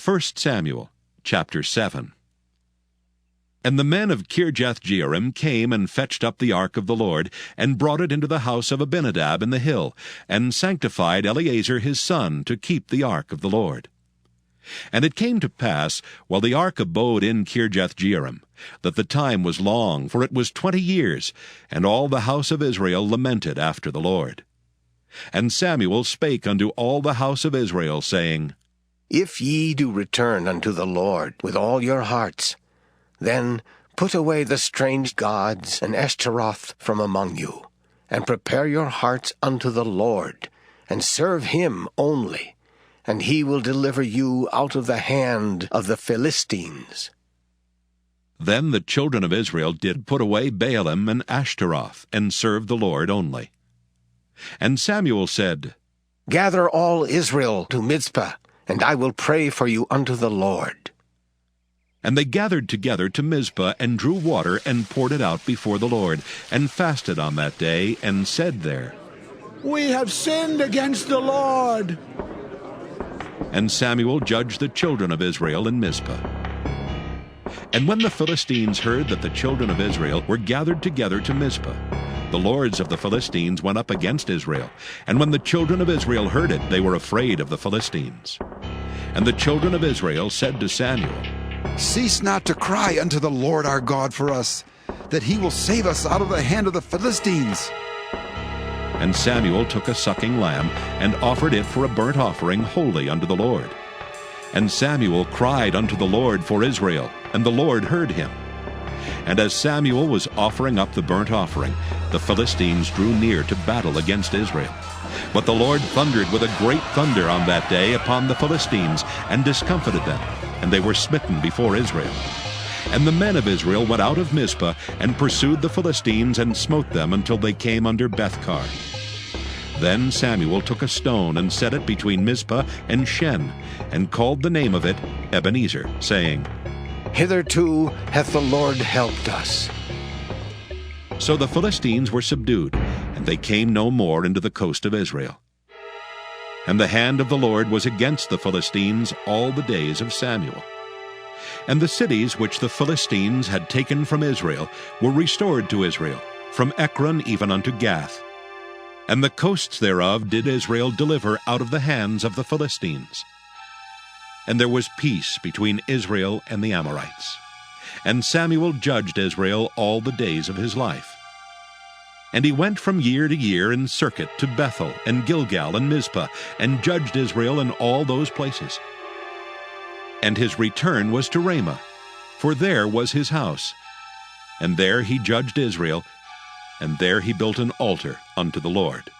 1 Samuel chapter 7. And the men of Kirjath-jearim came and fetched up the ark of the Lord, and brought it into the house of Abinadab in the hill, and sanctified Eleazar his son to keep the ark of the Lord. And it came to pass, while the ark abode in Kirjath-jearim, that the time was long, for it was 20 years, and all the house of Israel lamented after the Lord. And Samuel spake unto all the house of Israel, saying, If ye do return unto the Lord with all your hearts, then put away the strange gods and Ashtaroth from among you, and prepare your hearts unto the Lord, and serve him only, and he will deliver you out of the hand of the Philistines. Then the children of Israel did put away Baalim and Ashtaroth, and served the Lord only. And Samuel said, Gather all Israel to Mizpeh, and I will pray for you unto the Lord. And they gathered together to Mizpeh, and drew water, and poured it out before the Lord, and fasted on that day, and said there, We have sinned against the Lord. And Samuel judged the children of Israel in Mizpeh. And when the Philistines heard that the children of Israel were gathered together to Mizpeh, the lords of the Philistines went up against Israel. And when the children of Israel heard it, they were afraid of the Philistines. And the children of Israel said to Samuel, Cease not to cry unto the Lord our God for us, that he will save us out of the hand of the Philistines. And Samuel took a sucking lamb, and offered it for a burnt offering wholly unto the Lord. And Samuel cried unto the Lord for Israel, and the Lord heard him. And as Samuel was offering up the burnt offering, the Philistines drew near to battle against Israel. But the Lord thundered with a great thunder on that day upon the Philistines, and discomfited them, and they were smitten before Israel. And the men of Israel went out of Mizpeh, and pursued the Philistines, and smote them until they came under Bethkar. Then Samuel took a stone, and set it between Mizpeh and Shen, and called the name of it Ebenezer, saying, Hitherto hath the Lord helped us. So the Philistines were subdued, and they came no more into the coast of Israel. And the hand of the Lord was against the Philistines all the days of Samuel. And the cities which the Philistines had taken from Israel were restored to Israel, from Ekron even unto Gath. And the coasts thereof did Israel deliver out of the hands of the Philistines. And there was peace between Israel and the Amorites. And Samuel judged Israel all the days of his life. And he went from year to year in circuit to Bethel and Gilgal and Mizpeh, and judged Israel in all those places. And his return was to Ramah, for there was his house. And there he judged Israel, and there he built an altar unto the Lord.